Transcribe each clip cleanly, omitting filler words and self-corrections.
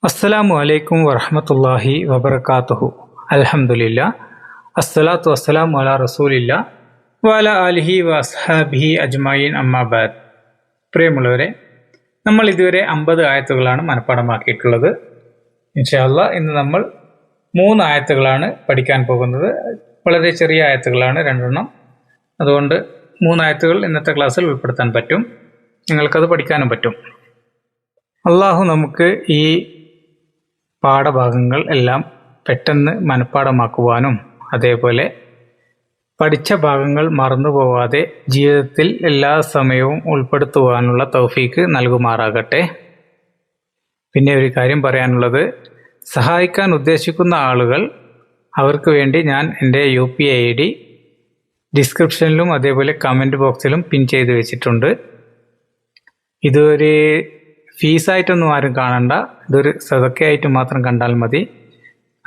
അസ്സലാമു അലൈക്കും വറഹ്മത്തുള്ളാഹി വബറകാതുഹു. അൽഹംദുലില്ലാ അസ്സലാത്തു വസ്സലാമു അലാ റസൂലില്ലാ വഅലാ ആലിഹി വഅസ്ഹാബിഹി അജ്മഈൻ അമ്മാ ബഅദ്. പ്രിയമുള്ളവരെ, നമ്മൾ ഇതുവരെ 50 ആയത്തുകളാണ് മനഃപ്പാഠമാക്കിയിട്ടുള്ളത്. ഇൻഷാ അല്ലാഹ് ഇന്ന് നമ്മൾ 3 ആയത്തുകളാണ് പഠിക്കാൻ പോകുന്നത്. വളരെ ചെറിയ ആയത്തുകളാണ്, 2 അതുകൊണ്ട് 3 ആയത്തുകൾ ഇന്നത്തെ ക്ലാസ്സിൽ ഉൾപ്പെടുത്താൻ പറ്റും. നിങ്ങൾക്കത് പഠിക്കാനും പറ്റും. അള്ളാഹു നമുക്ക് ഈ പാഠഭാഗങ്ങൾ എല്ലാം പെട്ടെന്ന് മനഃപ്പാഠമാക്കുവാനും അതേപോലെ പഠിച്ച ഭാഗങ്ങൾ മറന്നുപോവാതെ ജീവിതത്തിൽ എല്ലാ സമയവും ഉൾപ്പെടുത്തുവാനുള്ള തൗഫീക്ക് നൽകുമാറാകട്ടെ. പിന്നെ ഒരു കാര്യം പറയാനുള്ളത്, സഹായിക്കാൻ ഉദ്ദേശിക്കുന്ന ആളുകൾ അവർക്ക് വേണ്ടി ഞാൻ എൻ്റെ UPI ID ഡിസ്ക്രിപ്ഷനിലും അതേപോലെ കമൻറ്റ് ബോക്സിലും പിൻ ചെയ്ത് വെച്ചിട്ടുണ്ട്. ഇതൊരു ഫീസായിട്ടൊന്നും ആരും കാണണ്ട, ഇതൊരു സദക്കയായിട്ട് മാത്രം കണ്ടാൽ മതി.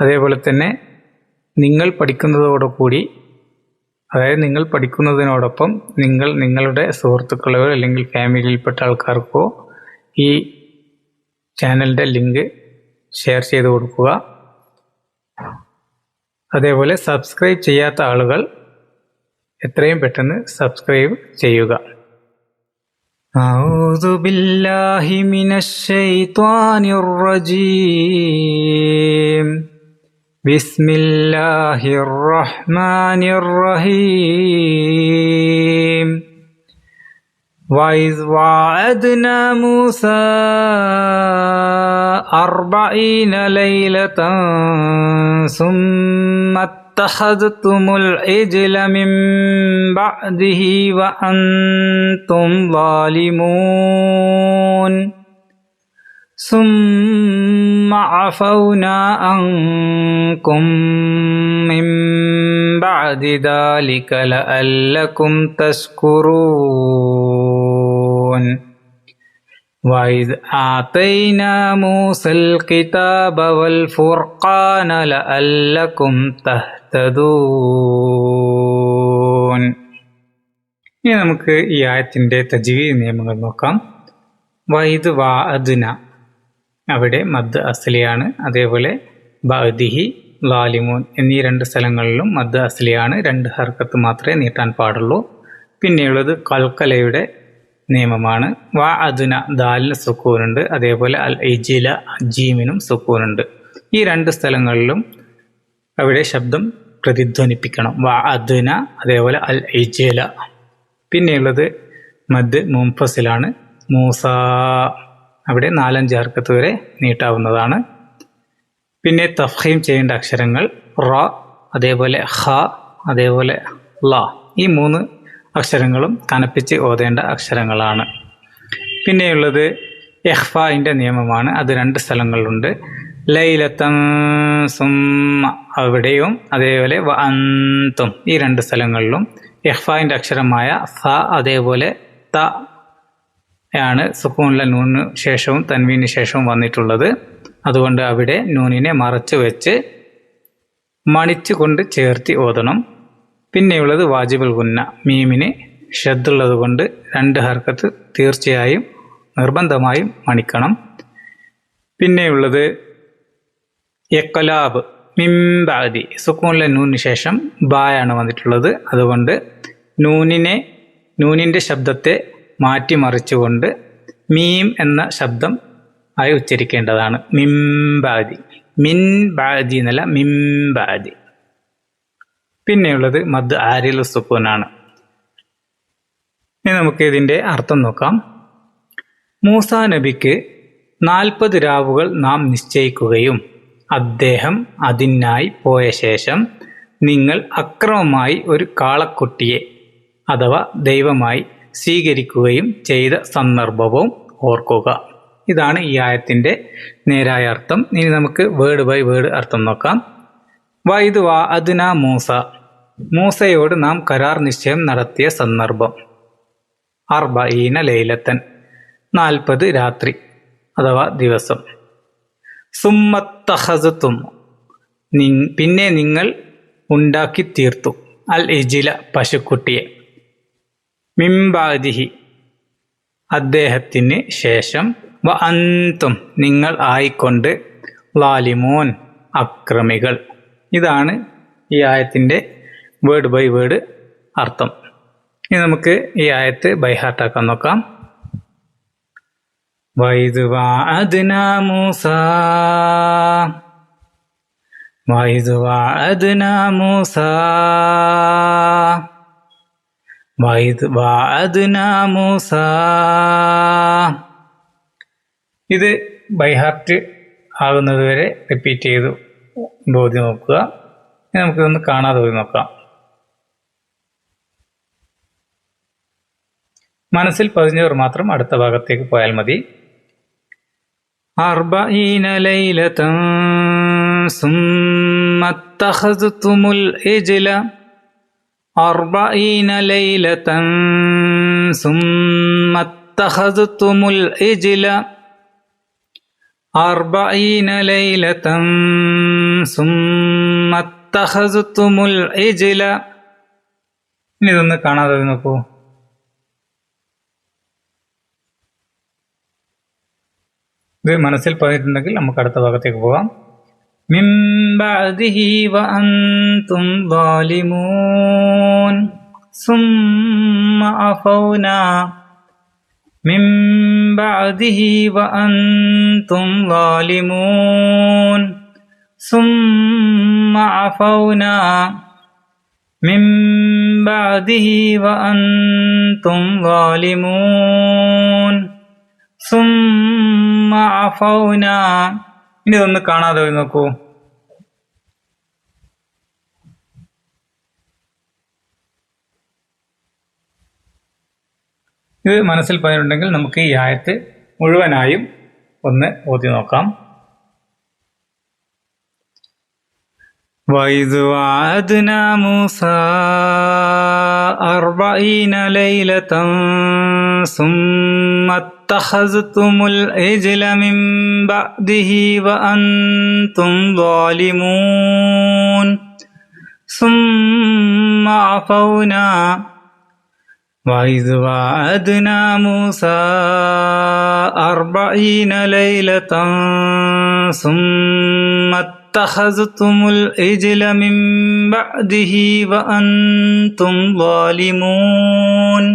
അതേപോലെ തന്നെ നിങ്ങൾ പഠിക്കുന്നതോടുകൂടി, അതായത് നിങ്ങൾ പഠിക്കുന്നതിനോടൊപ്പം നിങ്ങൾ നിങ്ങളുടെ സുഹൃത്തുക്കളോ അല്ലെങ്കിൽ ഫാമിലിയിൽപ്പെട്ട ആൾക്കാർക്കോ ഈ ചാനലിൻ്റെ ലിങ്ക് ഷെയർ ചെയ്ത് കൊടുക്കുക. അതേപോലെ സബ്സ്ക്രൈബ് ചെയ്യാത്ത ആളുകൾ എത്രയും പെട്ടെന്ന് സബ്സ്ക്രൈബ് ചെയ്യുക. അഊദു ബില്ലാഹി മിനശ് ശൈത്വാനിർ റജീം. ബിസ്മില്ലാഹിർ റഹ്മാനിർ റഹീം. വഇദ് വഅദ്നാ മൂസാ 40 ലൈലതൻ സുമ്മ اتخذتمul ijla min ba'dihi wa antum zalimun summa afawna ankum min ba'di dhalika la'allakum tashkurun. وَإِذْ آتَيْنَا مُوسَى الْكِتَابَ وَالْفُرْقَانَ لَعَلَّكُمْ تَهْتَدُونَ. ഇനി നമുക്ക് ഈ ആയത്തിൻ്റെ തജ്വീദ് നിയമങ്ങൾ നോക്കാം. വൈദ് വഅദ്ന, അവിടെ മദ് അസ്ലിയാണ്. അതേപോലെ ബഅദിഹി, ലാലിമൂൻ എന്നീ 2 സ്ഥലങ്ങളിലും മദ് അസ്ലിയാണ്. 2 ഹർക്കത്ത് മാത്രമേ നീട്ടാൻ പാടുള്ളൂ. പിന്നെയുള്ളത് കൽക്കലയുടെ നിയമമാണ്. വഅദ്ന, ദാലിന് സുക്കൂനുണ്ട്. അതേപോലെ അൽ ഇജ്ല, ജീമിനും സുക്കൂനുണ്ട്. ഈ 2 സ്ഥലങ്ങളിലും അവിടെ ശബ്ദം പ്രതിധ്വനിപ്പിക്കണം. വഅദ്ന, അതേപോലെ അൽ ഇജ്ല. പിന്നെയുള്ളത് മദ് മുൻഫസിലാണ്. മൂസ, അവിടെ 4-5 ഹർക്കത്ത് വരെ നീട്ടാവുന്നതാണ്. പിന്നെ തഫ്ഖീം ചെയ്യേണ്ട അക്ഷരങ്ങൾ റ, അതേപോലെ ഖ, അതേപോലെ ല. ഈ 3 അക്ഷരങ്ങളും കനപ്പിച്ച് ഓതേണ്ട അക്ഷരങ്ങളാണ്. പിന്നെയുള്ളത് ഇഖ്ഫായിൻ്റെ നിയമമാണ്. അത് 2 സ്ഥലങ്ങളിലുണ്ട്. ലൈലത്തൻ സുമ്മ, അവിടെയും അതേപോലെ വ അൻതും, ഈ 2 സ്ഥലങ്ങളിലും ഇഖ്ഫായിൻ്റെ അക്ഷരമായ സ അതേപോലെ ത ആണ് സുക്കൂനിലെ നൂന് ശേഷവും തൻവീന് ശേഷവും വന്നിട്ടുള്ളത്. അതുകൊണ്ട് അവിടെ നൂനിനെ മറച്ചു വെച്ച് മണിച്ചു കൊണ്ട് ചേർത്തി ഓതണം. പിന്നെയുള്ളത് വാജിബുൽ ഗുന്ന, മീമിന് ഷദ്ദുള്ളത് കൊണ്ട് 2 ഹർക്കത്ത് തീർച്ചയായും നിർബന്ധമായും മണിക്കണം. പിന്നെയുള്ളത് ഇഖ്ലാബ്, മിൻ ബഅദി, സുക്കൂനിലെ നൂനിന് ശേഷം ബായാണ് വന്നിട്ടുള്ളത്. അതുകൊണ്ട് നൂനിൻ്റെ ശബ്ദത്തെ മാറ്റിമറിച്ചുകൊണ്ട് മീം എന്ന ശബ്ദം ആയി ഉച്ചരിക്കേണ്ടതാണ്. മിൻ ബഅദി, മിൻ ബഅദി എന്നല്ല, മിൻ ബഅദി. പിന്നെയുള്ളത് മദ് ആരിൽ സുക്കൂനാണ്. ഇനി നമുക്ക് ഇതിൻ്റെ അർത്ഥം നോക്കാം. മൂസാ നബിക്ക് 40 രാവുകൾ നാം നിശ്ചയിക്കുകയും അദ്ദേഹം അതിനായി പോയ ശേഷം നിങ്ങൾ അക്രമമായി ഒരു കാളക്കുട്ടിയെ അഥവാ ദൈവമായി സ്വീകരിക്കുകയും ചെയ്ത സന്ദർഭവും ഓർക്കുക. ഇതാണ് ഈ ആയത്തിൻ്റെ നേരായ അർത്ഥം. ഇനി നമുക്ക് വേർഡ് ബൈ വേർഡ് അർത്ഥം നോക്കാം. വൈദ് വഅദ്ന മൂസ, മൂസയോട് നാം കരാർ നിശ്ചയം നടത്തിയ സന്ദർഭം. 40 ലൈലത്തൻ, 40 രാത്രി അഥവാ ദിവസം. സുമ്മത്തഖസ്തും, പിന്നെ നിങ്ങൾ ഉണ്ടാക്കി തീർത്തു. അൽ ഇജ്ല, പശുക്കുട്ടിയെ. മിൻ ബഅദിഹി, അദ്ദേഹത്തിന് ശേഷം. വ അൻതും നിങ്ങൾ ആയിക്കൊണ്ട് ലാലിമൂൻ അക്രമികൾ. ഇതാണ് ഈ ആയത്തിൻ്റെ വേർഡ് ബൈ വേർഡ് അർത്ഥം. ഇനി നമുക്ക് ഈ ആയത്ത് ബൈഹാർട്ടാക്കാൻ നോക്കാം. വൈദ് വഅദ്നാ മൂസാ വൈദ് വഅദ്നാ മൂസാ വൈദ് വഅദ്നാ മൂസാ. ഇത് ബൈഹാർട്ട് ആകുന്നത് വരെ റിപ്പീറ്റ് ചെയ്ത് ഓതി നോക്കുക. ഇനി നമുക്കിതൊന്ന് കാണാതെ ഓതി നോക്കാം. മനസ്സിൽ പതിഞ്ഞവർ മാത്രം അടുത്ത ഭാഗത്തേക്ക് പോയാൽ മതി. അർബഈന ലൈലതൻ സുമ്മ തഖസ്തുമുൽ ഇജ്ല അർബഈന ലൈലതൻ സുമ്മ തഖസ്തുമുൽ ഇജ്ല അർബഈന ലൈലതൻ സുമ്മ തഖസ്തുമുൽ ഇജ്ല. ഇനി ഇതൊന്ന് കാണാതെ നോക്കൂ. ഇത് മനസ്സിൽ പറഞ്ഞിട്ടുണ്ടെങ്കിൽ നമുക്ക് അടുത്ത ഭാഗത്തേക്ക് പോകാം. മിൻ ബഅദിഹി വഅൻതും ളാലിമൂൻ സുമ്മ അഫൗനാ മിൻ ബഅദിഹി വഅൻതും ളാലിമൂൻ സുമ്മ അഫൗനാ മിൻ ബഅദിഹി വഅൻതും ളാലിമൂൻ സുമ്മ അഫൗനാ. ഇനി ഇതൊന്ന് കാണാതെ നോക്കൂ. ഇത് മനസ്സിൽ പറഞ്ഞിട്ടുണ്ടെങ്കിൽ നമുക്ക് ഈ ആയത്ത് മുഴുവനായും ഒന്ന് ഓതി നോക്കാം. വൈദ് വഅദ്നാ മൂസാ അർബഈന ലൈലതൻ സുമ്മ തഖസ്തുമുൽ ഇജ്ല മിൻ ബഅദിഹി വഅൻതും ളാലിമൂൻ സുമ്മ അഫൗനാ വഇദ് വഅദ്നാ മൂസാ അർബഈന ലൈലതൻ സുമ്മ തഖസ്തുമുൽ ഇജ്ല മിൻ ബഅദിഹി വഅൻതും ളാലിമൂൻ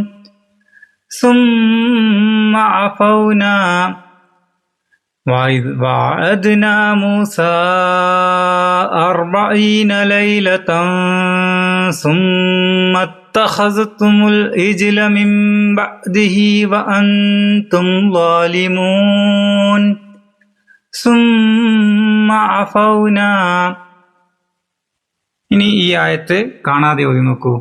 സുമ്മ അഫൗനാ വഇദ് വഅദ്നാ മൂസാ അർബഈന ലൈലതൻ സുമ്മ തഖസ്തുമുൽ ഇജ്ല മിൻ ബഅദിഹി വഅൻതും ളാലിമൂൻ സുമ്മ അഫൗനാ. ഇനി ഈ ആയത്ത് കാണാതെ ഓതി നോക്കൂ.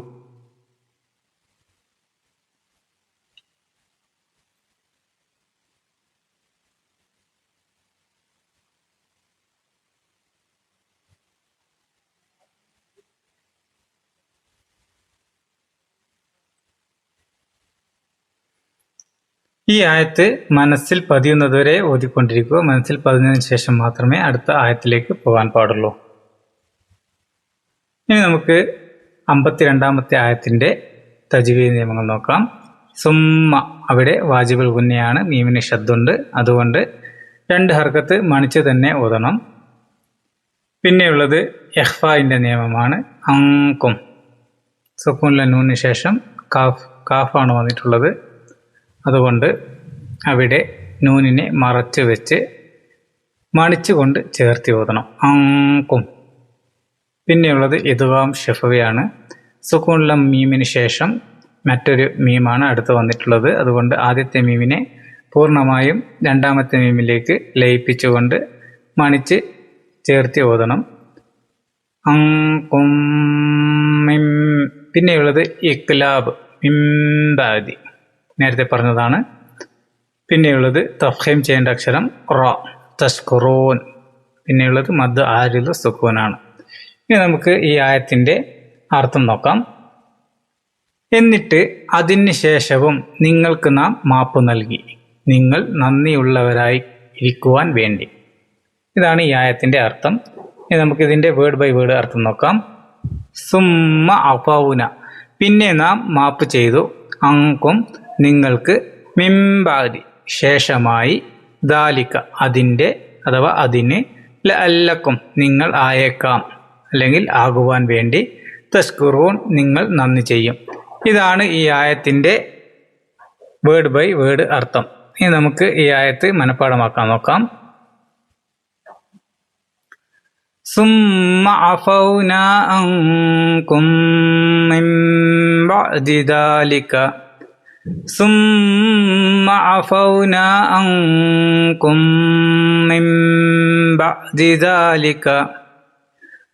ഈ ആയത്ത് മനസ്സിൽ പതിയുന്നതുവരെ ഓതിക്കൊണ്ടിരിക്കുക. മനസ്സിൽ പതിഞ്ഞതിന് ശേഷം മാത്രമേ അടുത്ത ആയത്തിലേക്ക് പോകാൻ പാടുള്ളൂ. ഇനി നമുക്ക് 52-ാമത്തെ ആയത്തിൻ്റെ തജ്വീദ് നിയമങ്ങൾ നോക്കാം. സുമ്മ അവിടെ വാജിബുൽ ഗുന്നയാണ്, മീമിന് ഷദ്ദുണ്ട്, അതുകൊണ്ട് 2 ഹർക്കത്ത് മണിച്ച് തന്നെ ഓതണം. പിന്നെയുള്ളത് ഇഖ്ഫാഇൻ്റെ നിയമമാണ്. അങ്കും സുക്കൂനിലെ നൂനിന് ശേഷം കാഫാണ് വന്നിട്ടുള്ളത്, അതുകൊണ്ട് അവിടെ നൂനിനെ മറച്ച് വെച്ച് മണിച്ചുകൊണ്ട് ചേർത്തി ഓതണം. അങ്കും. പിന്നെയുള്ളത് ഇദ്ഗാം ഷഫവിയാണ്. സുക്കൂനിലെ മീമിന് ശേഷം മറ്റൊരു മീമാണ് അടുത്ത് വന്നിട്ടുള്ളത്, അതുകൊണ്ട് ആദ്യത്തെ മീമിനെ പൂർണ്ണമായും 2ാമത്തെ മീമിലേക്ക് ലയിപ്പിച്ചുകൊണ്ട് മണിച്ച് ചേർത്തി ഓതണം. അങ്കും മിം. പിന്നെയുള്ളത് ഇഖ്ലാബ് മിംബാദി, നേരത്തെ പറഞ്ഞതാണ്. പിന്നെയുള്ളത് തഫ്ഖീം ചെയ്യേണ്ട അക്ഷരം റ, തഷ്കുറൂൻ. പിന്നെയുള്ളത് മദ് ആരിദ് സുക്കൂനാണ്. ഇനി നമുക്ക് ഈ ആയത്തിൻ്റെ അർത്ഥം നോക്കാം. എന്നിട്ട് അതിന് ശേഷവും നിങ്ങൾക്ക് നാം മാപ്പ് നൽകി, നിങ്ങൾ നന്ദിയുള്ളവരായി ഇരിക്കുവാൻ വേണ്ടി. ഇതാണ് ഈ ആയത്തിൻ്റെ അർത്ഥം. ഇനി നമുക്കിതിൻ്റെ വേർഡ് ബൈ വേർഡ് അർത്ഥം നോക്കാം. സുമ്മ അഫൗന, പിന്നെ നാം മാപ്പ് ചെയ്തു, അങ്കും നിങ്ങൾക്ക്, മിംബാദി ശേഷമായി, ദാലിക അതിൻ്റെ അഥവാ അതിന്, ലഅല്ലക്കും നിങ്ങൾ ആയേക്കാം അല്ലെങ്കിൽ ആകുവാൻ വേണ്ടി, തഷ്കുറൂൻ നിങ്ങൾ നന്ദി ചെയ്യും. ഇതാണ് ഈ ആയത്തിൻ്റെ വേർഡ് ബൈ വേർഡ് അർത്ഥം. ഇനി നമുക്ക് ഈ ആയത്ത് മനഃപ്പാഠമാക്കാൻ നോക്കാം. സുമ്മ അഫൗനാ അൻകും മിൻ ബഅദി ദാലിക സുമ്മ അഫൗനാ അൻകും മിൻ ബഅദി ദാലിക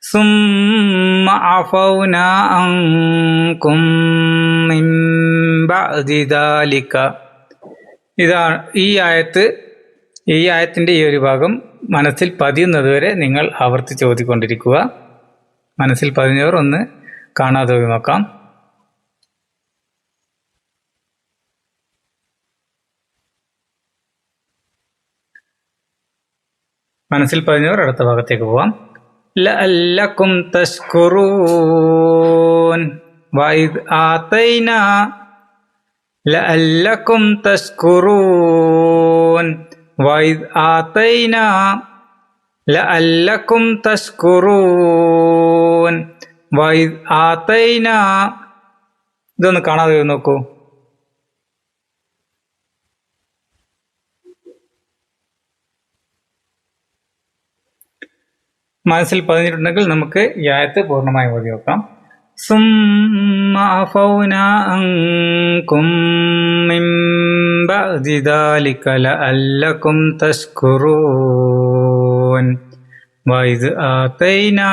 സുമ്മ അഫൗനാ അൻകും മിൻ ബഅദി ദാലിക. ഇതാണ് ഈ ആയത്തിൻ്റെ ഈ ഒരു ഭാഗം മനസ്സിൽ പതിയുന്നതുവരെ നിങ്ങൾ ആവർത്തിച്ച് ഓതിക്കൊണ്ടിരിക്കുക. മനസ്സിൽ പതിഞ്ഞവർ ഒന്ന് കാണാതെ ഓതി നോക്കാം. മനസ്സിൽ പതിഞ്ഞവർ അടുത്ത ഭാഗത്തേക്ക് പോവാം. ലഅല്ലക്കും തഷ്കുറൂൻ വഇദ് ആതൈനാ ലഅല്ലക്കും തഷ്കുറൂൻ വഇദ് ആതൈനാ ലഅല്ലക്കും തഷ്കുറൂൻ വഇദ് ആതൈനാ. ഇതൊന്ന് കാണാതെ നോക്കൂ. മനസ്സിൽ പതിഞ്ഞിട്ടുണ്ടെങ്കിൽ നമുക്ക് ഈ ആയത്ത് പൂർണ്ണമായി ഓതി നോക്കാം. സുമ്മ അഫൗനാ അൻകും മിൻ ബഅദി ദാലിക ലഅല്ലക്കും തഷ്കുറൂൻ വഇദ് ആതൈനാ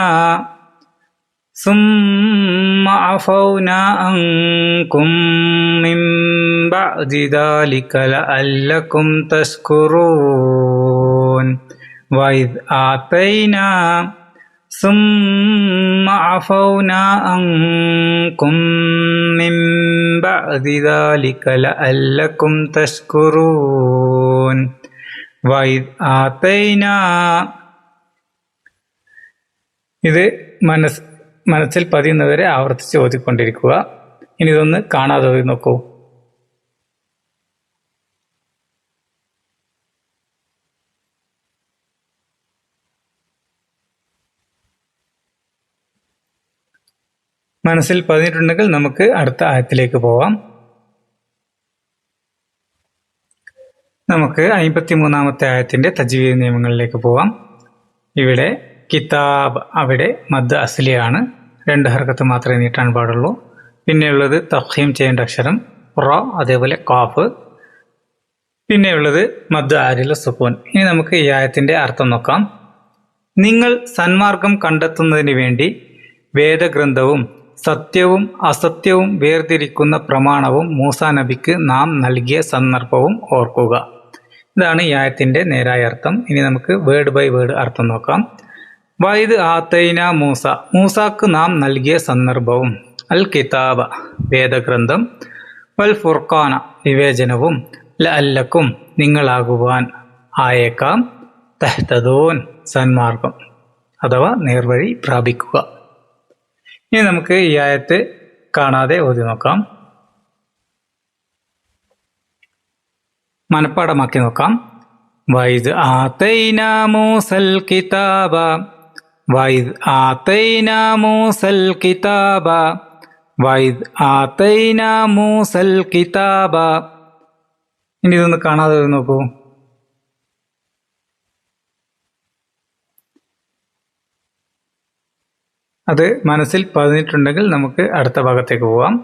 സുമ്മ അഫൗനാ അൻകും മിൻ ബഅദി ദാലിക ലഅല്ലക്കും തഷ്കുറൂൻ വഇദ് ആതൈനാ സുമ്മ അഫൗനാ അൻകും മിൻ ബഅദി ദാലിക ലഅല്ലക്കും തഷ്കുറൂൻ വഇദ് ആതൈനാ. ഇത് മനസ്സിൽ പതിയുന്നവരെ ആവർത്തിച്ച് ഓതിക്കൊണ്ടിരിക്കുക. ഇനി ഇതൊന്ന് കാണാതെ ഓതി നോക്കൂ. മനസ്സിൽ പതിഞ്ഞിട്ടുണ്ടെങ്കിൽ നമുക്ക് അടുത്ത ആയത്തിലേക്ക് പോവാം. നമുക്ക് 53-ാമത്തെ ആയത്തിന്റെ തജ്വീദ് നിയമങ്ങളിലേക്ക് പോവാം. ഇവിടെ കിതാബ്, അവിടെ മദ് അസ്ലിയാണ്, 2 ഹർക്കത്ത് മാത്രമേ നീട്ടാൻ പാടുള്ളൂ. പിന്നെയുള്ളത് തഫ്ഹീം ചെയ്യേണ്ട അക്ഷരം റ, അതേപോലെ കാഫ്. പിന്നെയുള്ളത് മദ് ആരിൽ സുക്കൂൻ. ഇനി നമുക്ക് ഈ ആയത്തിന്റെ അർത്ഥം നോക്കാം. നിങ്ങൾ സന്മാർഗം കണ്ടെത്തുന്നതിന് വേണ്ടി വേദഗ്രന്ഥവും സത്യവും അസത്യവും വേർതിരിക്കുന്ന പ്രമാണവും മൂസാ നബിക്ക് നാം നൽകിയ സന്ദർഭവും ഓർക്കുക. ഇതാണ് ഈ ആയത്തിന്റെ നേരായ അർത്ഥം. ഇനി നമുക്ക് വേർഡ് ബൈ വേർഡ് അർത്ഥം നോക്കാം. വൈദ് ആതൈന മൂസാക്ക് നാം നൽകിയ സന്ദർഭവും, അൽ കിതാബ വേദഗ്രന്ഥം, വൽ ഫുർഖാന വിവേചനവും, ലഅല്ലക്കും നിങ്ങളാകുവാൻ, ആയേക്കാം, തഹ്തദൂൻ സന്മാർഗം അഥവാ നേർവഴി പ്രാപിക്കുക. ഇനി നമുക്ക് ഈ ആയത്ത് കാണാതെ ഓതി നോക്കാം, മനഃപ്പാഠമാക്കി നോക്കാം. വൈദ് ആതൈന മൂസൽ കിതാബ വൈദ് ആതൈന മൂസൽ കിതാബ വൈദ് ആതൈന മൂസൽ കിതാബ. ഇനി ഇതൊന്ന് കാണാതെ ഓതി നോക്കൂ. അത് മനസ്സിൽ പതിഞ്ഞിട്ടുണ്ടെങ്കിൽ നമുക്ക് അടുത്ത ഭാഗത്തേക്ക് പോവാം.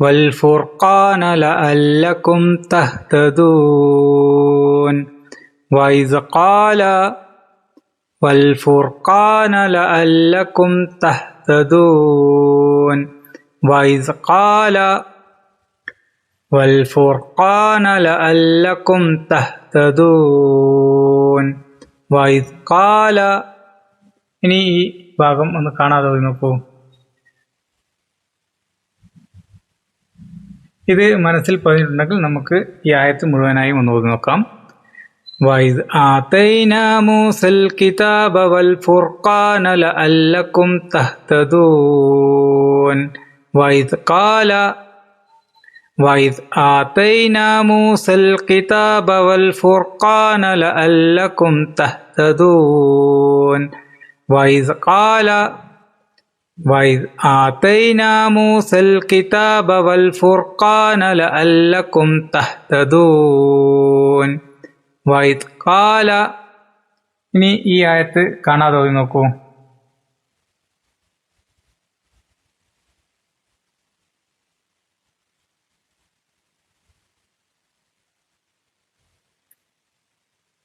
വൽ ഫുർഖാന ലഅല്ലക്കും തഹ്തദൂൻ വഇദ് ഖാല വൽ ഫുർഖാന ലഅല്ലക്കും തഹ്തദൂൻ വഇദ് ഖാല വൽ ഫുർഖാന ലഅല്ലക്കും തഹ്തദൂൻ വഇദ് ഖാല. ഇനി ഈ ഭാഗം ഒന്ന് കാണാതെ പോയി നോക്കൂ. ഇത് മനസ്സിൽ പതിഞ്ഞിട്ടുണ്ടെങ്കിൽ നമുക്ക് ഈ ആയത്ത് മുഴുവനായും ഒന്ന് ഓതി നോക്കാം. വൈദ് ആതൈന മൂസൽ കിതാബ വൽ ഫുർഖാന ലഅല്ലക്കും തഹ്തദൂൻ വഇദ് ഖാല وإذ آتينا موسى الكتاب والفرقان لعلكم تهتدون وإذ آتينا موسى الكتاب والفرقان لعلكم تهتدون وإذ قال. ഇനി ഈ ആയത്ത് കാണാതെ പോയി നോക്കൂ.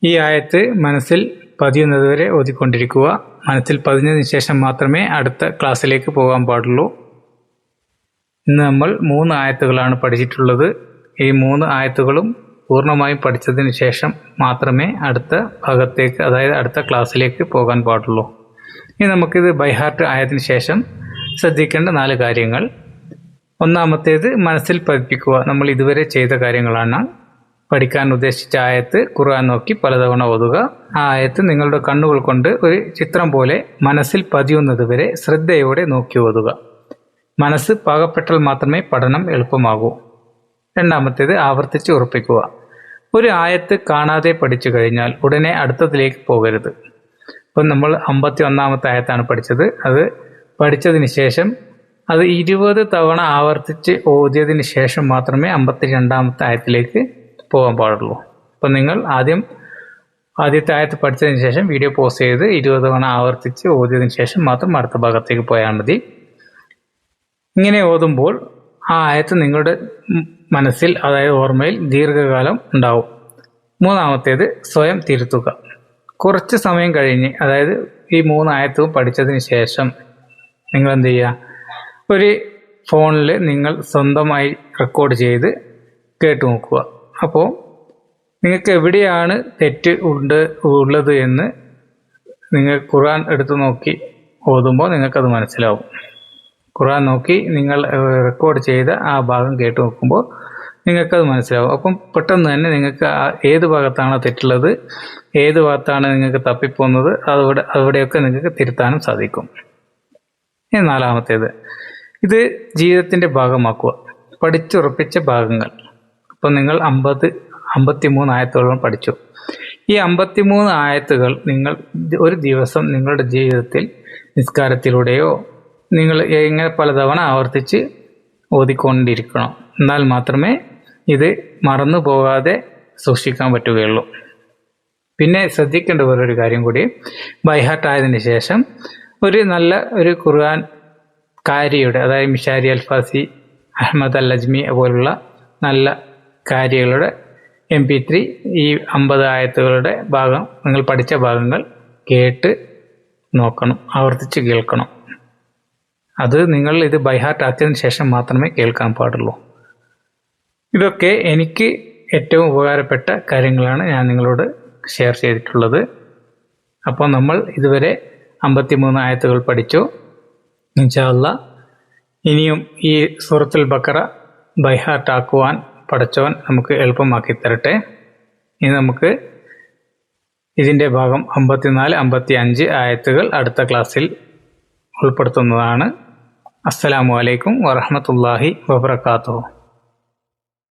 ഈ ആയത്ത് മനസ്സിൽ പതിയുന്നതുവരെ ഓതിക്കൊണ്ടിരിക്കുക. മനസ്സിൽ പതിഞ്ഞതിന് ശേഷം മാത്രമേ അടുത്ത ക്ലാസ്സിലേക്ക് പോകാൻ പാടുള്ളൂ. ഇന്ന് നമ്മൾ 3 ആയത്തുകളാണ് പഠിച്ചിട്ടുള്ളത്. ഈ 3 ആയത്തുകളും പൂർണ്ണമായും പഠിച്ചതിന് ശേഷം മാത്രമേ അടുത്ത ഭാഗത്തേക്ക്, അതായത് അടുത്ത ക്ലാസ്സിലേക്ക് പോകാൻ പാടുള്ളൂ. ഇനി നമുക്കിത് ബൈഹാർട്ട് ആയതിനു ശേഷം ശ്രദ്ധിക്കേണ്ട 4 കാര്യങ്ങൾ. ഒന്നാമത്തേത് മനസ്സിൽ പതിപ്പിക്കുക. നമ്മൾ ഇതുവരെ ചെയ്ത കാര്യങ്ങളാണ്. പഠിക്കാൻ ഉദ്ദേശിച്ച ആയത്ത് ഖുർആൻ നോക്കി പലതവണ ഓതുക. ആ ആയത്ത് നിങ്ങളുടെ കണ്ണുകൾ കൊണ്ട് ഒരു ചിത്രം പോലെ മനസ്സിൽ പതിയുന്നത് വരെ ശ്രദ്ധയോടെ നോക്കി ഓതുക. മനസ്സ് പാകപ്പെട്ടാൽ മാത്രമേ പഠനം എളുപ്പമാകൂ. രണ്ടാമത്തേത് ആവർത്തിച്ച് ഉറപ്പിക്കുക. ഒരു ആയത്ത് കാണാതെ പഠിച്ചു കഴിഞ്ഞാൽ ഉടനെ അടുത്തതിലേക്ക് പോകരുത്. ഇപ്പം നമ്മൾ 51-ാമത്തെ ആയത്താണ് പഠിച്ചത്. അത് പഠിച്ചതിന് ശേഷം അത് 20 തവണ ആവർത്തിച്ച് ഓതിയതിന് ശേഷം മാത്രമേ 52-ാമത്തെ ആയത്തിലേക്ക് പോകാൻ പാടുള്ളൂ. അപ്പം നിങ്ങൾ ആദ്യത്തെ ആയത്ത് പഠിച്ചതിന് ശേഷം വീഡിയോ പോസ് ചെയ്ത് 20 തവണ ആവർത്തിച്ച് ഓതിയതിന് ശേഷം മാത്രം അടുത്ത ഭാഗത്തേക്ക് പോയാൽ മതി. ഇങ്ങനെ ഓതുമ്പോൾ ആ ആയത്ത് നിങ്ങളുടെ മനസ്സിൽ, അതായത് ഓർമ്മയിൽ ദീർഘകാലം ഉണ്ടാവും. മൂന്നാമത്തേത് സ്വയം തിരുത്തുക. കുറച്ച് സമയം കഴിഞ്ഞ്, അതായത് ഈ 3 ആയത്തും പഠിച്ചതിന് ശേഷം നിങ്ങൾ എന്ത് ചെയ്യുക, ഒരു ഫോണിൽ നിങ്ങൾ സ്വന്തമായി റെക്കോർഡ് ചെയ്ത് കേട്ടു നോക്കുക. അപ്പോൾ നിങ്ങൾക്ക് എവിടെയാണ് തെറ്റ് ഉള്ളത് എന്ന് നിങ്ങൾ ഖുർആൻ എടുത്തു നോക്കി ഓതുമ്പോൾ നിങ്ങൾക്കത് മനസ്സിലാവും. ഖുർആൻ നോക്കി നിങ്ങൾ റെക്കോർഡ് ചെയ്ത ആ ഭാഗം കേട്ടു നോക്കുമ്പോൾ നിങ്ങൾക്കത് മനസ്സിലാവും. അപ്പം പെട്ടെന്ന് തന്നെ നിങ്ങൾക്ക് ഏത് ഭാഗത്താണ് തെറ്റുള്ളത്, ഏത് ഭാഗത്താണ് നിങ്ങൾക്ക് തപ്പിപ്പോകുന്നത്, അവിടെയൊക്കെ നിങ്ങൾക്ക് തിരുത്താനും സാധിക്കും. ഇനി 4-ാമത്തേത്, ഇത് ജീവിതത്തിൻ്റെ ഭാഗമാക്കുക. പഠിച്ചുറപ്പിച്ച ഭാഗങ്ങൾ. അപ്പം നിങ്ങൾ 53 ആയത്തുകളും പഠിച്ചു. ഈ 53 ആയത്തുകൾ നിങ്ങൾ ഒരു ദിവസം നിങ്ങളുടെ ജീവിതത്തിൽ നിസ്കാരത്തിലൂടെയോ നിങ്ങൾ ഇങ്ങനെ പലതവണ ആവർത്തിച്ച് ഓതിക്കൊണ്ടിരിക്കണം. എന്നാൽ മാത്രമേ ഇത് മറന്നു പോകാതെ സൂക്ഷിക്കാൻ പറ്റുകയുള്ളൂ. പിന്നെ ശ്രദ്ധിക്കേണ്ട വേറൊരു കാര്യം കൂടി, ബൈഹാർട്ട് ആയതിനു ശേഷം ഒരു ഖുർആൻ കാരിയുടെ, അതായത് മിഷാരി അൽഫാസി, അഹമ്മദ് അൽ അജ്മി പോലുള്ള നല്ല കാരികളുടെ MP3 ഈ 50 ആയത്തുകളുടെ ഭാഗം, നിങ്ങൾ പഠിച്ച ഭാഗങ്ങൾ കേട്ട് നോക്കണം, ആവർത്തിച്ച് കേൾക്കണം. അത് നിങ്ങൾ ഇത് ബൈഹാർട്ട് ആക്കിയതിന് ശേഷം മാത്രമേ കേൾക്കാൻ പാടുള്ളൂ. ഇതൊക്കെ എനിക്ക് ഏറ്റവും ഉപകാരപ്പെട്ട കാര്യങ്ങളാണ് ഞാൻ നിങ്ങളോട് ഷെയർ ചെയ്തിട്ടുള്ളത്. അപ്പോൾ നമ്മൾ ഇതുവരെ 53 ആയത്തുകൾ പഠിച്ചു. ഇൻഷാ അല്ലാഹ് ഇനിയും ഈ സൂറത്തുൽ ബഖറ ബൈഹാർട്ട് ആക്കുവാൻ പഠിച്ചവൻ നമുക്ക് എളുപ്പമാക്കി തരട്ടെ. ഇനി നമുക്ക് ഇതിൻ്റെ ഭാഗം 54, 55 ആയത്തുകൾ അടുത്ത ക്ലാസ്സിൽ ഉൾപ്പെടുത്തുന്നതാണ്. അസ്സലാമു അലൈക്കും വറഹ്മത്തുള്ളാഹി വബറകാതുഹു.